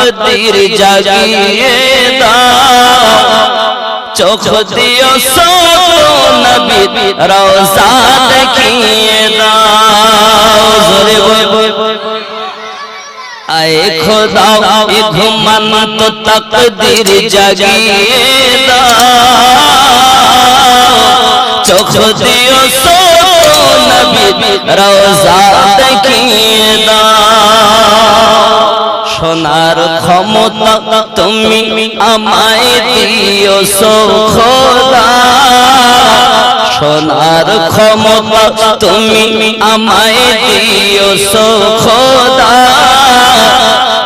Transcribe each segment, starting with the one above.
তকদীর জাগিয়ে দাও চোখ দিও সব নবী রওজা দেখিয়ে দাও জোরে বল আয়ে খোদা এ ঘুমন্ত তকদীর জাগিয়ে দাও চোখ দিও সব নবী রওজা দেখিয়ে দাও সোনার ক্ষমতা তুমি আমায় দিও খোদা সোনার ক্ষমতা তুমি আমায় দিও খোদা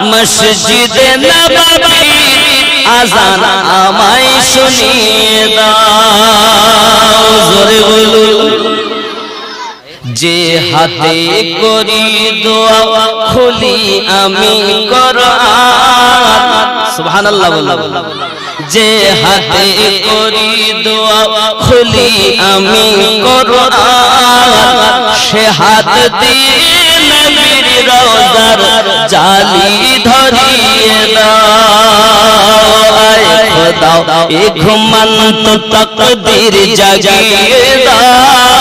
মসজিদে নববী আযান আমায় শুনিয়ে দাও জোরে বলুন যে হাতে করি দোয়া খুলি আমি কোরআন সুবহানাল্লাহ বলুন যে হাতে করি দোয়া খুলি আমি কোরআন সে হাত দিয়ে নবীর রওজার জালি ধরিয়ে দাও আয়ে খোদা এ ঘুমন্ত তকদীর জাগিয়ে দাও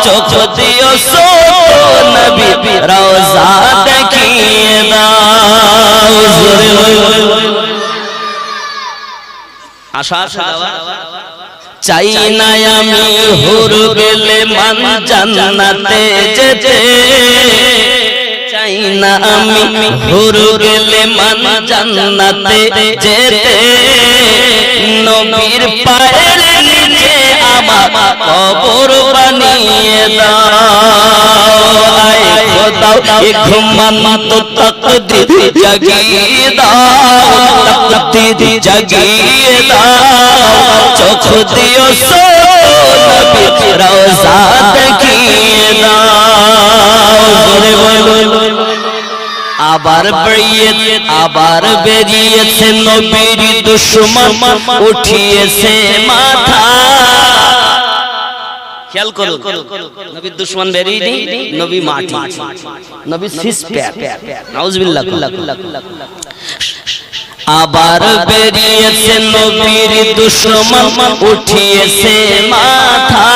চোখ দিও সো নবী রওজা দেখিয়ে দাও আশা চাই না আমি হুর গেলে মান জান্নাতে যেতে চাই না আমি হুর গেলে মান জান্নাতে যেতে নবীর পায়ের নিচে আমার কবর বানিয়ে দাও আয়ে খোদা এ ঘুমন্ত তকদীর জাগিয়ে দাও তকদীর জাগিয়ে দাও চোখ দিও সো নবী রওজা দেখিয়ে দাও জোরে বলুন আবার বেরিয়েছে নবীর দুশমন উঠিয়েছে মাথা খেয়াল করুন নবীর দুশমন বেরিয়ে নবী মাটি নবী সিসপ্যাক নাউজুবিল্লাহ আবার বেরিয়েছে নবীর দুশমন উঠিয়েছে মাথা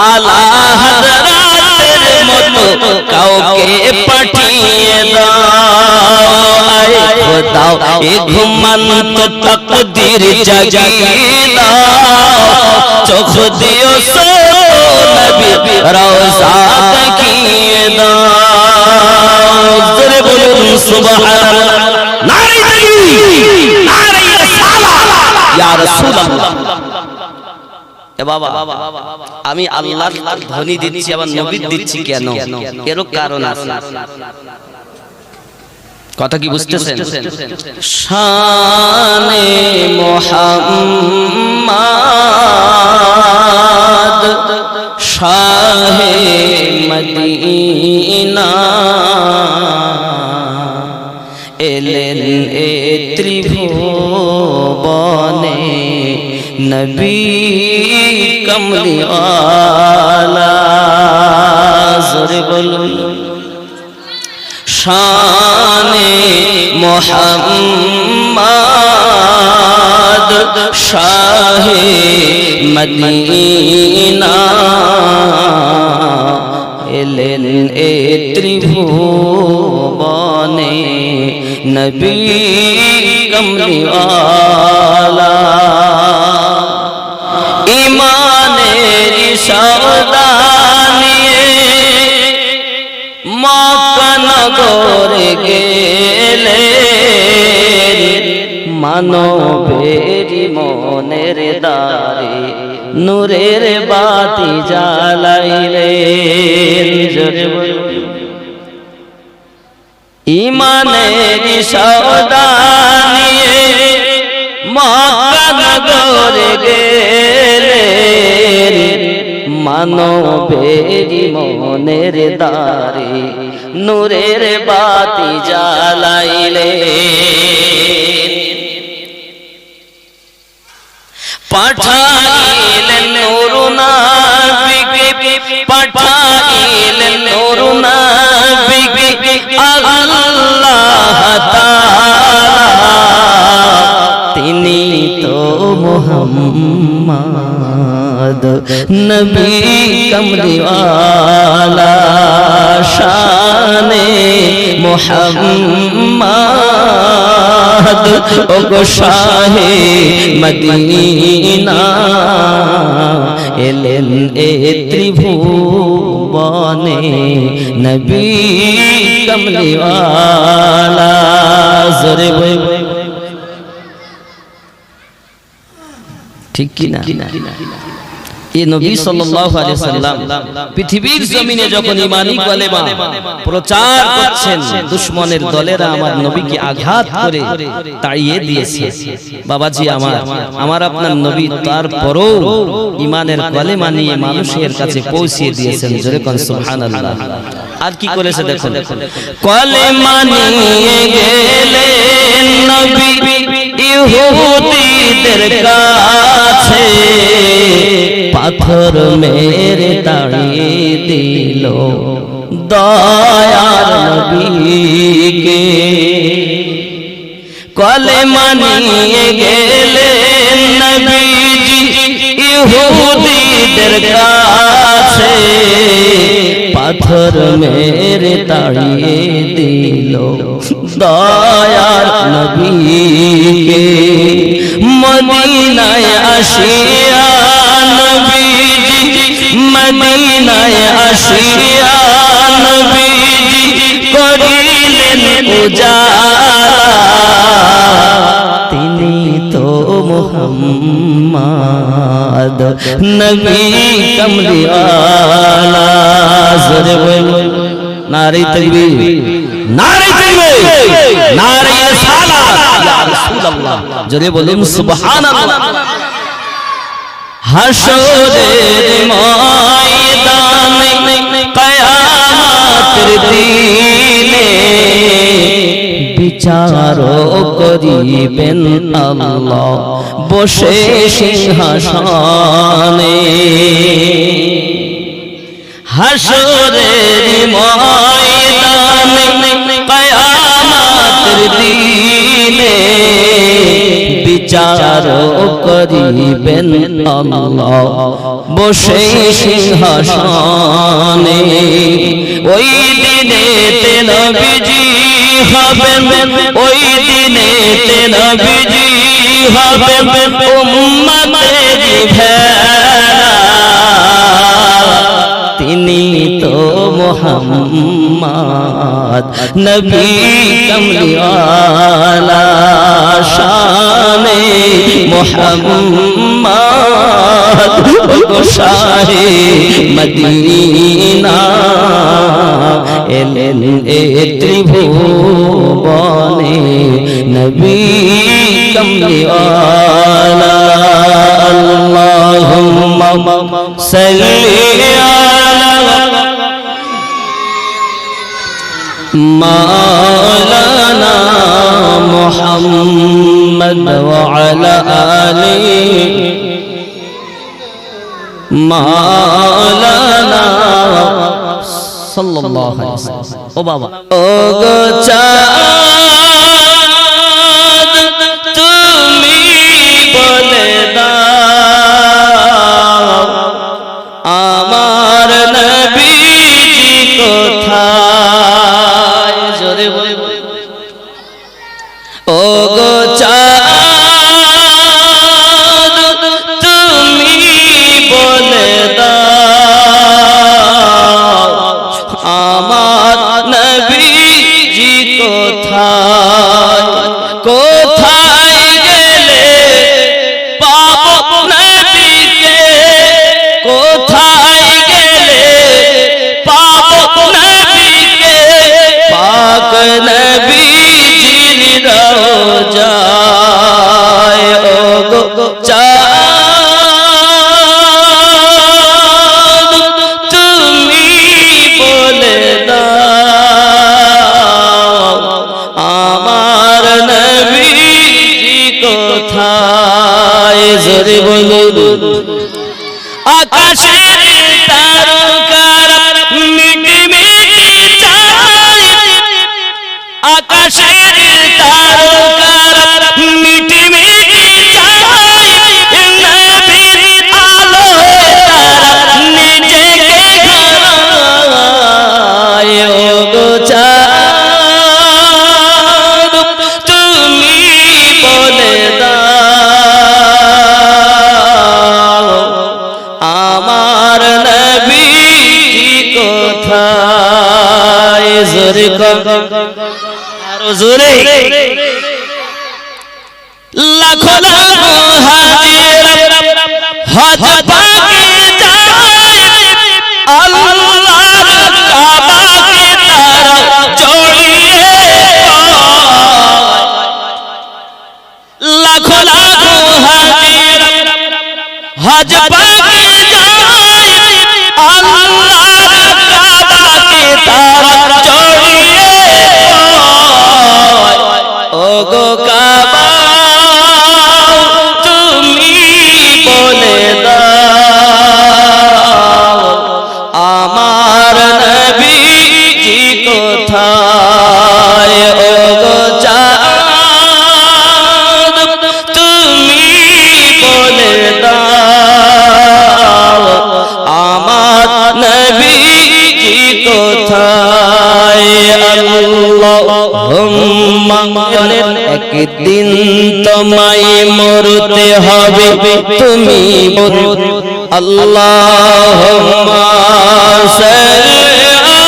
আলা হযরতের মতো কাউকে পাঠিয়ে দাও আয়ে খোদা এ ঘুমন্ত তকদীর জাগিয়ে দাও চোখ দিও সো নবী রওজা দেখিয়ে দাও জোরে বলুন সুবহানাল্লাহ নারে তাকবীর নারে রিসালাত ইয়া রাসূলুল্লাহ এ বাবা আমি আল্লাহর ধ্বনি দিচ্ছি আবার নবীর দিচ্ছি কেন এর কারণ আছে কথা কি বুঝতেছেন শানে মুহাম্মদ শাহে মদিনা এলেন এ ত্রিভুবনে নবী কমলিওয়ালা জোরে বলুন শানে মুহাম্মদ শাহে মদিনা এলেন এ ত্রিভুবনে নবী কমলিওয়ালা ইমানের সওদা নিয়ে মক্কা নগরে গেলেন মানবের মনের দ্বারে নূরের বাতি জ্বালাইলেন ইমানের সওদা নিয়ে মক্কা নগরে গেলেন মানবের মনের দ্বারে নূরের বাতি জ্বালাইলেন পাঠাইলেন নূর নবীকে পাঠাইলেন নূর নবীকে আল্লাহ মোহাম্মদ নবী কমলিওয়ালা শানে মোহাম্মদ ও গো শাহে মদিনা এলেন এ ত্রিভুবনে নবী কমলিওয়ালা জোরে ঠিক কি না এই নবী সাল্লাল্লাহু আলাইহি ওয়াসাল্লাম পৃথিবীর জমিনে যখন ঈমানি কালেমা প্রচার করছেন দুশমনের দলেরা আমার নবীকে আঘাত করে তাড়িয়ে দিয়েছে বাবাজি আমার আপনার নবী তারপরও ঈমানের কালেমা নিয়ে মানুষের কাছে পৌঁছে দিয়েছেন জোরে কোন সুবহানাল্লাহ আর কি করেছে দেখুন কালেমা নিয়ে গেলেন নবী ইহুদিদের কাছে পাথর মেরে তাড়িয়ে দিল দয়ার নবীকে কলেমা নিয়ে গেলেন নবীজি ইহুদিদের কাছে পাথর মেরে তাড়িয়ে দিল দয়ার নবীকে মদিনায় আসিয়া নবীজি মদিনায় আসিয়া নবীজি করিলেন উজালা তিনি তো মুহাম্মদ নবী কমলিওয়ালা জোরে বল নারে তাকবীর নারে তাকবীর নারে সালাত ইয়া রাসূলুল্লাহ জোরে বলুন সুবহানাল্লাহ হাশরের ময়দানে কিয়ামতের দিনে বিচারও করিবেন আল্লাহ বসে সিংহাসনে হাশরের ময়দানে কিয়ামতের দিনে বিচারও করিবেন আল্লাহ বসে সিংহাসনে ওই দিনে নবীজি হবেন ওই দিনে নবীজি হবেন উম্মতের ভেলা তিনি তো মুহাম্মদ নবী কমলিওয়ালা শানে মুহাম্মদ শাহে মদিনা এলেন এ ত্রিভুবনে নবী কমলিওয়ালা আল্লাহুম্মা সাল্লি مولانا محمد وعلى آله مولانا صلى الله عليه وسلم او بابا او گو চাঁদ তুমি বলে দাও আমার নবীজি কোথায় ও গো চাঁদ তুমি বলে দাও আমার নবীজি কোথায় কোথায় গেলে পাবো নবীকে কোথায় গেলে পাবো নবীকে পাক নবীজির রওজায় ও গো চাঁদ তুমি বলে দাও আমার নবীজি কোথায় জোরে বলুন আকাশের তারকারা মিটিমিটি চায় আকাশের তারকারা মিটিমিটি চায় আরো জোরে লাখো লাখো হাজির হজ পাকে যায় আল্লাহর কাবাকে তারা জড়িয়ে লাখো লাখো হাজির হজ পাকে যায় আল্লাহর কাবাকে তারা জড়িয়ে ও গো কাবা তুমি বলে দাও আমার নবীজি কোথায় ও গো চাঁদ তুমি বলে দাও আমার নবীজি কোথায় আল্লাহুম্মা একদিন তোমায় মরতে হবে তুমি আল্লাহুম্মা সাল্লি আলা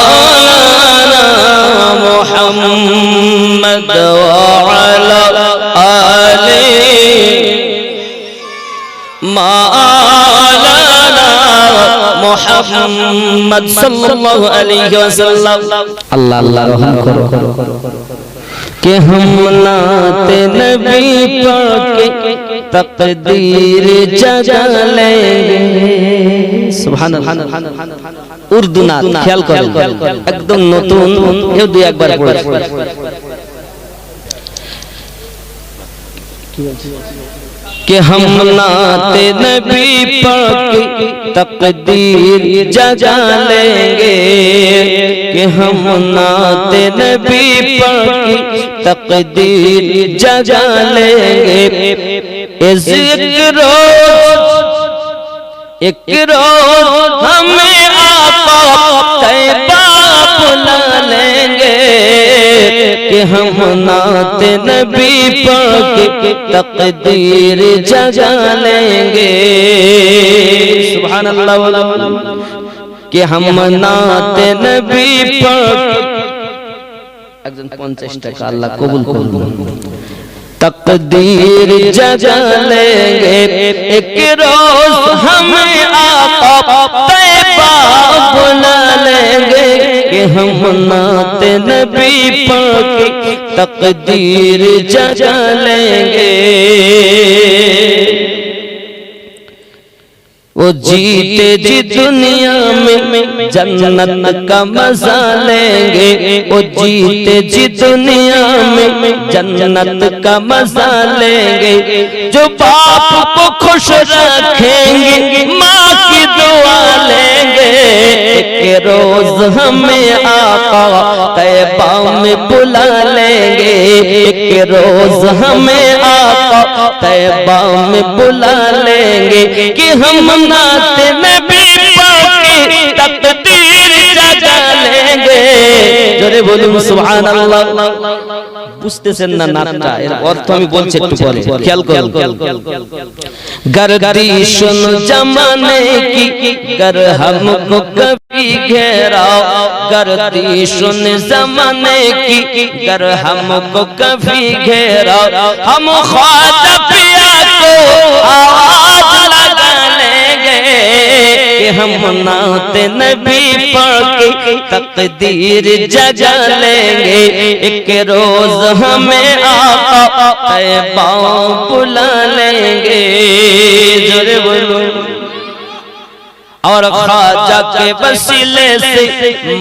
মাওলানা মুহাম্মদ ওয়া আলা আলি মাওলানা মুহাম্মদ সাল্লাল্লাহু আলাইহি ওয়াসাল্লাম আল্লাহ আল্লাহ রহম করো कि हम नाते नबी पाके तकदीर जगा लेंगे सुभान अल्लाह उर्दू नात ख्याल करें एकदम नतून ये दुई एक बार पढ़े कि हम नाते नबी पाके तकदीर जगा लेंगे कि हम नाते नबी पाके तकदीर जगा लेंगे एक रोज हमें आका तैबा बुला लेंगे कि हम नाते नबी पाके तकदीर जगा लेंगे सुभान अल्लाह कि हम नाते नबी पाके একজন 50 টাকা আল্লাহ কবুল করুন तकदीर जगा लेंगे एक रोज हमें आका तैबा बुला लेंगे कि हम नाते नबी पाके तकदीर जगा लेंगे वो जीते जी दुनिया में जन्नत का मजा लेंगे वो जीते जी दुनिया में जन्नत का मजा लेंगे जो बाप को खुश रखेंगे माँ की दुआ लेंगे एक रोज हमें आका तैबा में बुला लेंगे एक रोज हमें आका तैबा में बुला लेंगे कि हम नाते नबी पाके तकदीर जगा लेंगे जोरे बोलুন সুবহানাল্লাহ বুঝতেছেন না নাটটা এর অর্থ আমি বলছি একটু পরে খেয়াল করুন गर्दिशुन जमाने की कर हमको कभी घेराओ गर्दिशुन जमाने की कर हमको कभी घेराओ हम ख्वाजा पिया को आवाज लगा लेंगे कि हम नाते नबी पाके तकदीर जगा लेंगे एक रोज हमें आका तैबा बुला लेंगे जोरे बोलो और ख्वाजा के वसीले से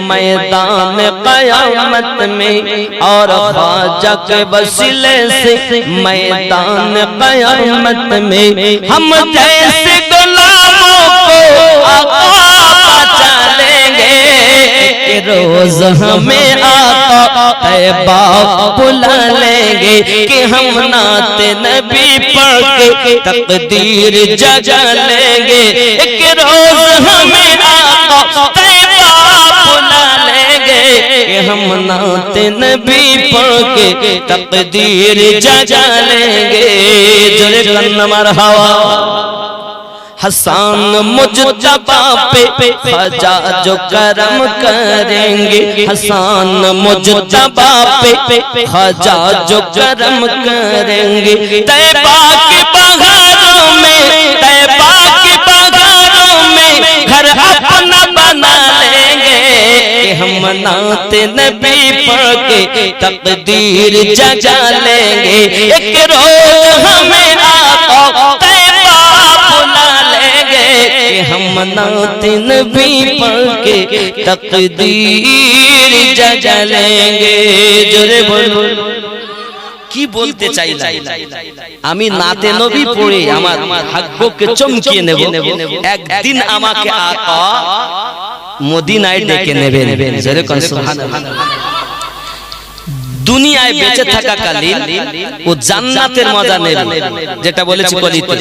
मैदान क़यामत में और ख्वाजा के वसीले से मैदान क़यामत में हम जैसे गुलामों को आका बचा लेंगे रोज हमें आका तैबा बुला लेंगे कि हम नाते नबी पाके तकदीर जगा लेंगे एक रोज हमें आका तैबा बुला लेंगे कि हम नाते नबी पाके तकदीर जगा लेंगे जोरे कन्ना मरहबा हसन मुजतबा पे ख्वाजा जो करम करेंगे, हसन मुजतबा पे ख्वाजा जो करम करेंगे। तैबा के बहारों में, तैबा के बहारों में घर अपना बना लेंगे। हम नाते नबी पढ़ के तकदीर जगा लेंगे। एक रोज हमें आका तैबा बुला लेंगे। हम नाते नबी पढ़ के तकदीर जगा लेंगे। जोरे बोलो কি বলতে চাইলাম, আমি নাতে নবী পড়ে আমার ভাগ্যকে চমকিয়ে নেব। একদিন আমাকে আকা মদিনায় ডেকে নেবেন। জোরে কোন সুবহানাল্লাহ। দুনিয়ায় বেঁচে থাকাকালীন ও জান্নাতের মজা নেবে, যেটা বলেছি কলিতে,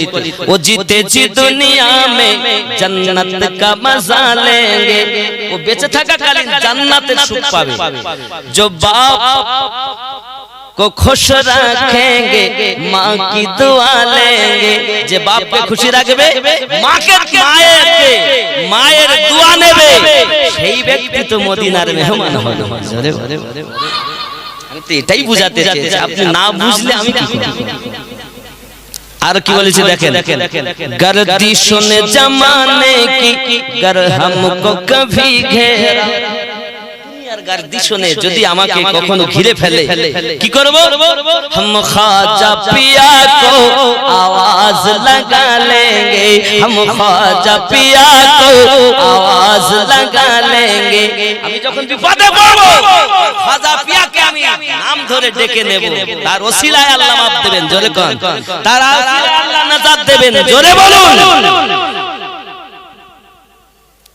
ও जीते जी दुनिया में जन्नत का मजा लेंगे। ও বেঁচে থাকাকালীন জান্নাতের সুখ পাবে। जो बाप को खुश रखेंगे माँ की दुआ लेंगे। जे बाप के खुशी रखबे, माँ के माয়ের दुआ নেবে, সেই ব্যক্তি তো মদিনার মেহমান হবে। আমি তো এটাই বুঝাতে চেয়েছি, আপনি না বুঝলে আমি কি করব। আর কি বলেছে দেখেন, गर्दिशों ने जमाने की गर हमको कभी घेरा। गर्दिशों ने যদি আমাকে কখনো ঘিরে ফেলে কি করব, हम ख्वाजा पिया को आवाज लगा लेंगे। हम ख्वाजा पिया को आवाज लगा लेंगे। আমি যখন বিপদে পড়ব খ্বাজা পিয়াকে আমি নাম ধরে ডেকে নেব। তার ওসিলায় আল্লাহ মাফ দেবেন। জোরে কোন, তার ওসিলায় আল্লাহ নাজাত দেবেন। জোরে বলুন।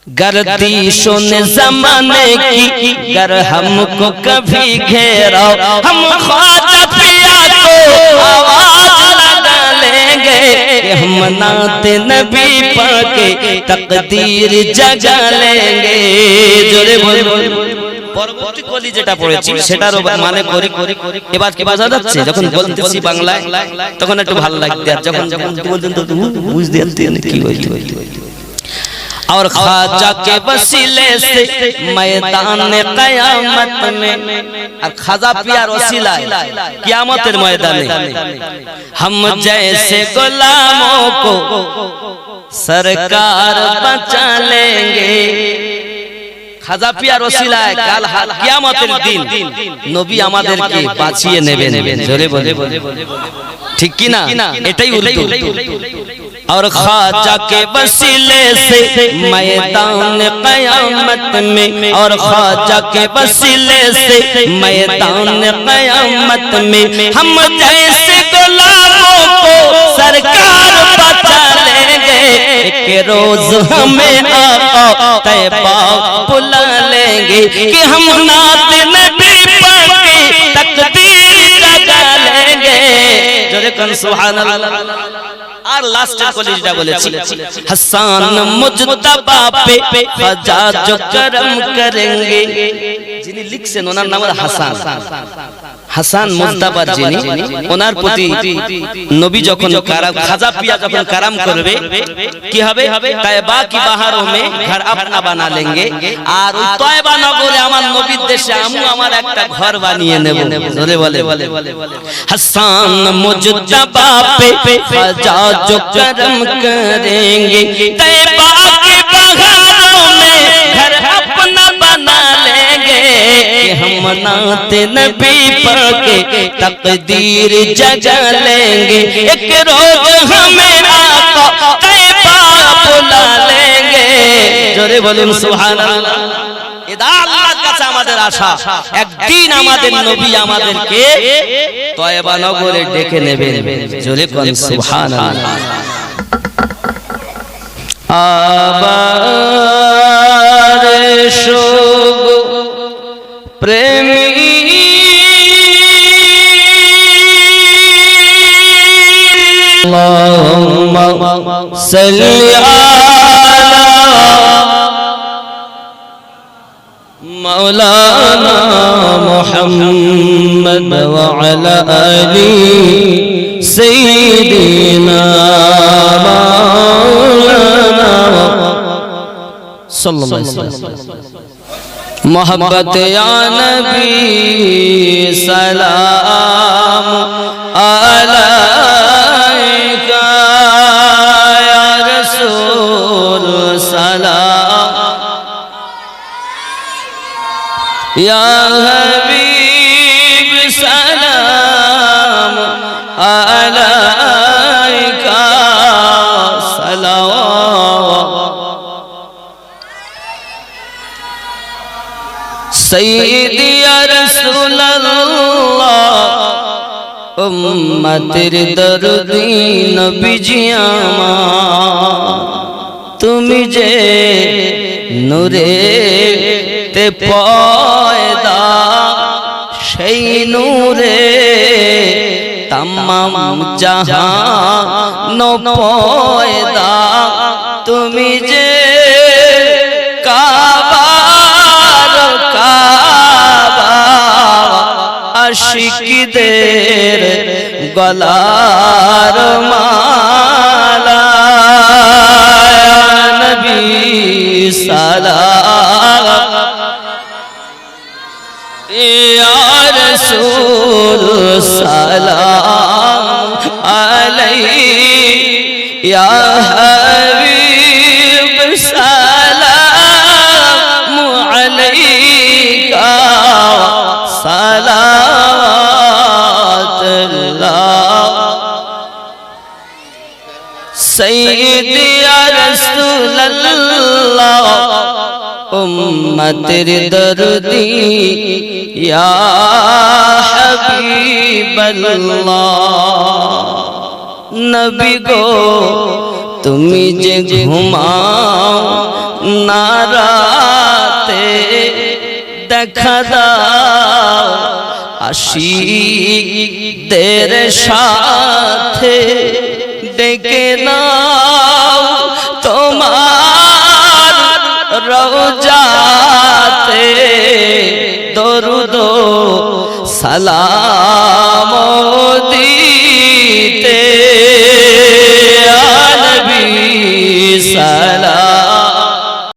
गर्दिशों ने जमाने की गर हमको कभी घेरा, हम ख्वाजा पिया को आवाज लगा लेंगे। हम नाते नबी पढ़ के तकदीर जगा लेंगे। जोरे बोल। পরবর্তী কলি যেটা পড়েছি সেটারও মানে করি। এবার কি বোঝা যাচ্ছে? যখন বলতেছি বাংলায় তখন একটু ভালো লাগবে, আর যখন বলতেন তো বুঝতে পারতেন কি হইলো। और ख्वाजा के वसीले से मैदान क़यामत में, और ख्वाजा पियार वसीला क़यामतेर मैदाने हम जैसे गुलामों को सरकार बचा लेंगे। ख्वाजा पियार वसीलाয় কাল কিয়ামতের দিন নবী আমাদেরকে বাঁচিয়ে নেবেন। জোরে বলে ঠিক কি না? এটাই উল্টো। और ख्वाजा के वसीले से मैदान क़यामत में, और ख्वाजा के वसीले से मैदान क़यामत में हम जैसे गुलामों को सरकार बचा लेंगे। एक रोज हमें आका तैबा बुला लेंगे कि हम नाते नबी पढ़ के तकदीर जगा लेंगे। जोरे कन सुभानअल्लाह। আর লাস্টের কলিজটা বলেছি, हसन मुजतबा पे ख्वाजा जो करम करेंगे। যিনি লিখছেন ওনার নাম হাসান, হাসান মুজতাবার যিনি, ওনার প্রতি নবী যখন খ্বাজা পিয়া যখন কারাম করবে কি হবে, তায়বা কি বাহারোं में घर अपना बना लेंगे। আর ওই তয়বা নগরে আমার নবীর দেশে আমি আমার একটা ঘর বানিয়ে নেব। জোরে বলে हसन मुजतबा पे ख्वाजा जो करम करेंगे। तैबा के बहारों में घर अपना बना लेंगे। हम नाते नबी पढ़ के तकदीर जगा लेंगे। एक रोज हमें आका तैबा बुला लेंगे। जोरे बोलुन सुभानअल्लाह। এটা আল্লাহর কাছে আমাদের আশা, একদিন আমাদের নবী আমাদেরকে তয়বা নগরে ডেকে নেবেন। জোরে কোন সুবহানাল্লাহ। আবার শোগো প্রেমী আল্লাহুম্মা সাল্লি আলা مولانا محمد وعلى آله سيدنا مولانا सल्लल्लाहु अलैहि वसल्लम। मोहब्बत या नबी सलाम अलैका या रसूल सलाम या हबीब सलाम अलैका सय्यदी या रसूल अल्लाह उम्मतेर दर्दी नबीजी আমার তুমি যে নূরে তে পয়দা সেই নূরে तमाम जहान पयदा তুমি যে आशिकদের गलार माला नबी सलाम या रसूल सलाम अलैहि या हबीब सलाम अलैका सय्यदी या रसूल अल्लाह उम्मतेर दर्दी या हबीब अल्लाह नबी गो तुमी जे घुमाओ ना राते দেখা দাও আশিকদের সাথে ডেকে নাও তোমার রওজাতে দরুদ সালাম